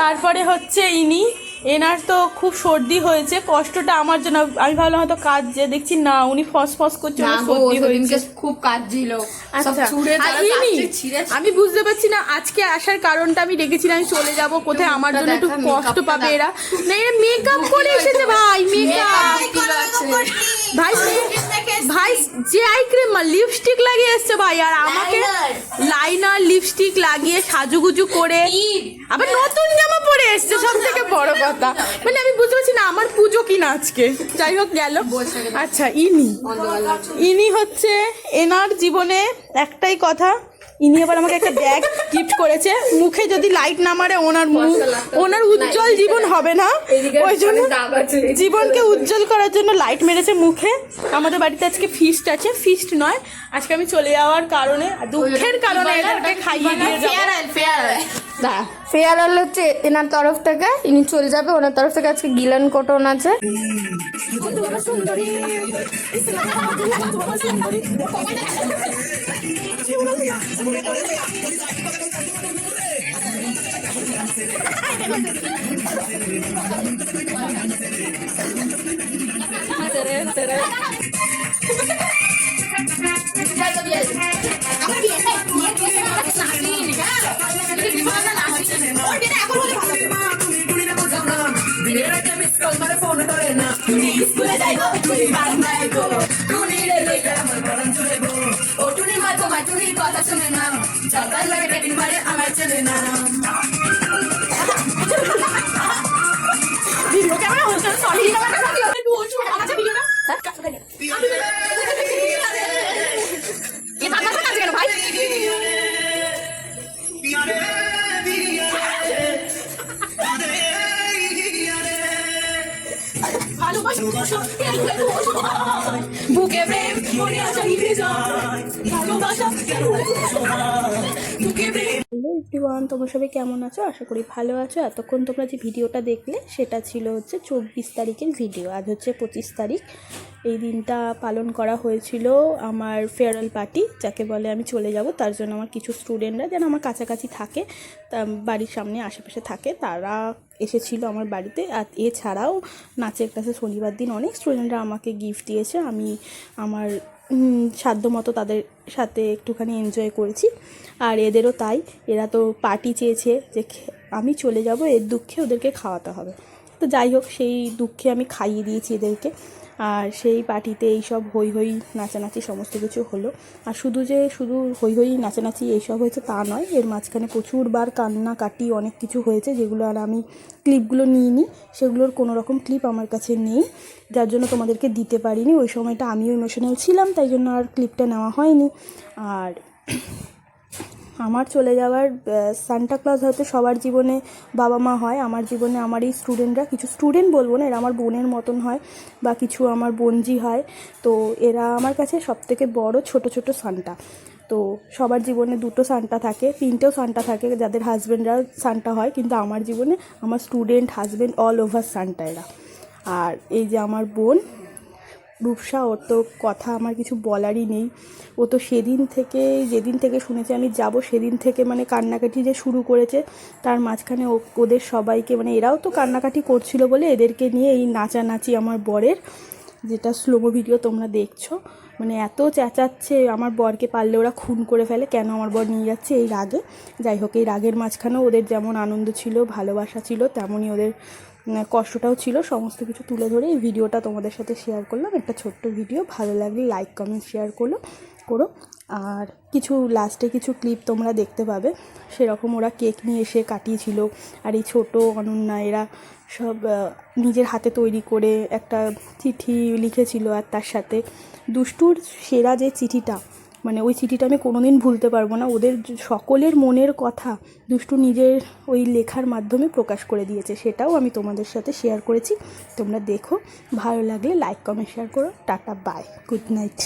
তারপরে হচ্ছে ইনি, এনার তো খুব সর্দি হয়েছে, কষ্টটা আমার জন্য। আমি ভাবলাম হয়তো কাজ যে, দেখছি না উনি ফস ফস করছে, সর্দি হয়েছে, খুব কাজ ছিল। আচ্ছা আমি বুঝতে পারছি না আজকে আসার কারণটা। আমি রেখেছিলাম আমি চলে যাব কোথায়, আমার জন্য একটু কষ্ট পাবে এরা। না এরা মেকআপ করে এসেছে ভাই, মেকআপ ভাই ভাই যে আই ক্রিম লিপস্টিক লাগিয়ে এসছে ভাই, আর আমাকে লাইনার লিপস্টিক লাগিয়ে সাজুগুজু করে আবার নতুন জামা পরে এসছে। সব থেকে বড় কথা মানে আমি বুঝতে পারছি না আমার পুজো কিনা আজকে। যাই হোক গেল। আচ্ছা ইনি হচ্ছে এনার জীবনে একটাই কথা, ইনি আবার আমাকে একটা ব্যাগ গিফট করেছে। মুখে যদি লাইট না মারে ওনার উজ্জ্বল জীবন হবে না, ওই জন্য জীবনকে উজ্জ্বল করার জন্য লাইট মেরেছে মুখে। আমাদের বাড়িতে আজকে ফিস্ট আছে, ফিস্ট নয়, আজকে আমি চলে যাওয়ার কারণে, দুঃখের কারণে এদেরকে খাইয়ে দিয়ে যাবো। ফেয়ারওয়েল হচ্ছে এনার তরফ থেকে, ইনি চলে যাবে, ওনার তরফ থেকে আজকে গিলান কটন আছে। বুকে প্রেম মনে আশা নিভে যায়, ভালোবাসা বুকে প্রেম। হ্যালো এভরিওয়ান, তোমরা সবাই কেমন আছো? আশা করি ভালো আছো। এতক্ষণ তোমরা যে ভিডিওটা দেখলে সেটা ছিল হচ্ছে 24 তারিখের ভিডিও। আজ হচ্ছে 25 তারিখ। এই দিনটা পালন করা হয়েছিল আমার ফেয়ারওয়েল পার্টি, যাকে বলে আমি চলে যাব। তার জন্য আমার কিছু স্টুডেন্টরা যেন আমার কাছাকাছি থাকে, বাড়ির সামনে আশেপাশে থাকে, তারা এসেছিলো আমার বাড়িতে। আর এছাড়াও নাচের ক্লাসে শনিবার দিন অনেক স্টুডেন্টরা আমাকে গিফট দিয়েছে। আমি আমার সাধ্য মতো তাদের সাথে একটুখানি এনজয় করেছি। আর এদেরও তাই, এরা তো পার্টি চেয়েছে যে আমি চলে যাব, এর দুঃখে ওদেরকে খাওয়াতে হবে। তো যাই হোক, সেই দুঃখে আমি খাইয়ে দিয়েছি এদেরকে। আর সেই পার্টিতে এইসব হই হই নাচানাচি সমস্ত কিছু হলো। আর শুধু হই হই নাচানাচি এইসব হয়েছে তা নয়, এর মাঝখানে প্রচুরবার কান্নাকাটি অনেক কিছু হয়েছে, যেগুলো আর আমি ক্লিপগুলো নিইনি, সেগুলোর কোনো রকম ক্লিপ আমার কাছে নেই, যার জন্য তোমাদেরকে দিতে পারিনি। ওই সময়টা আমিও ইমোশনাল ছিলাম, তাই জন্য আর ক্লিপটা নেওয়া হয়নি। আর আমার চলে যাওয়ার সান্টা ক্লজ হয়তো সবার জীবনে বাবা মা হয়, আমার জীবনে আমার এই স্টুডেন্টরা, কিছু স্টুডেন্ট বলবো না, এরা আমার বোনের মতন হয় বা কিছু আমার বোনজি হয়। তো এরা আমার কাছে সবথেকে বড় ছোট ছোট সান্টা। তো সবার জীবনে দুটো সান্টা থাকে, তিনটেও সান্টা থাকে যাদের হাজব্যান্ডরা সান্টা হয়, কিন্তু আমার জীবনে আমার student, husband, all over Santa এরা। আর এই যে আমার বোন রূপসা, ওর তো কথা আমার কিছু বলারই নেই। ও তো যেদিন থেকে শুনেছে আমি যাব, সেদিন থেকে মানে কান্নাকাটি যে শুরু করেছে, তার মাঝখানে ওদের সবাইকে মানে এরাও তো কান্নাকাটি করছিল বলে এদেরকে নিয়ে এই নাচানাচি আমার বরের, যেটা স্লোমো ভিডিও তোমরা দেখছো, মানে এত চেঁচাচ্ছে আমার বরকে, পারলে ওরা খুন করে ফেলে, কেন আমার বর নিয়ে যাচ্ছে এই রাগে। যাই হোক, এই রাগের মাঝখানেও ওদের যেমন আনন্দ ছিল, ভালোবাসা ছিল, তেমনই ওদের কষ্টটাও ছিল। সমস্ত কিছু তুলে ধরে এই ভিডিওটা তোমাদের সাথে শেয়ার করলাম, একটা ছোট্ট ভিডিও। ভালো লাগলে লাইক কমেন্ট শেয়ার করো। আর লাস্টে কিছু ক্লিপ তোমরা দেখতে পাবে, সেরকম ওরা কেক নিয়ে এসে কাটিয়েছিল। আর এই ছোট অনন্যা এরা সব নিজের হাতে তৈরি করে একটা চিঠি লিখেছিল, আর তার সাথে দুষ্টুর সেরা যে চিঠিটা, মানে ওই চিঠিটা আমি কোনোদিন ভুলতে পারবো না। ওদের সকলের মনের কথা দুষ্টু নিজের ওই লেখার মাধ্যমে প্রকাশ করে দিয়েছে, সেটাও আমি তোমাদের সাথে শেয়ার করেছি। তোমরা দেখো, ভালো লাগলে লাইক কমেন্ট শেয়ার করো। Tata, bye, good night.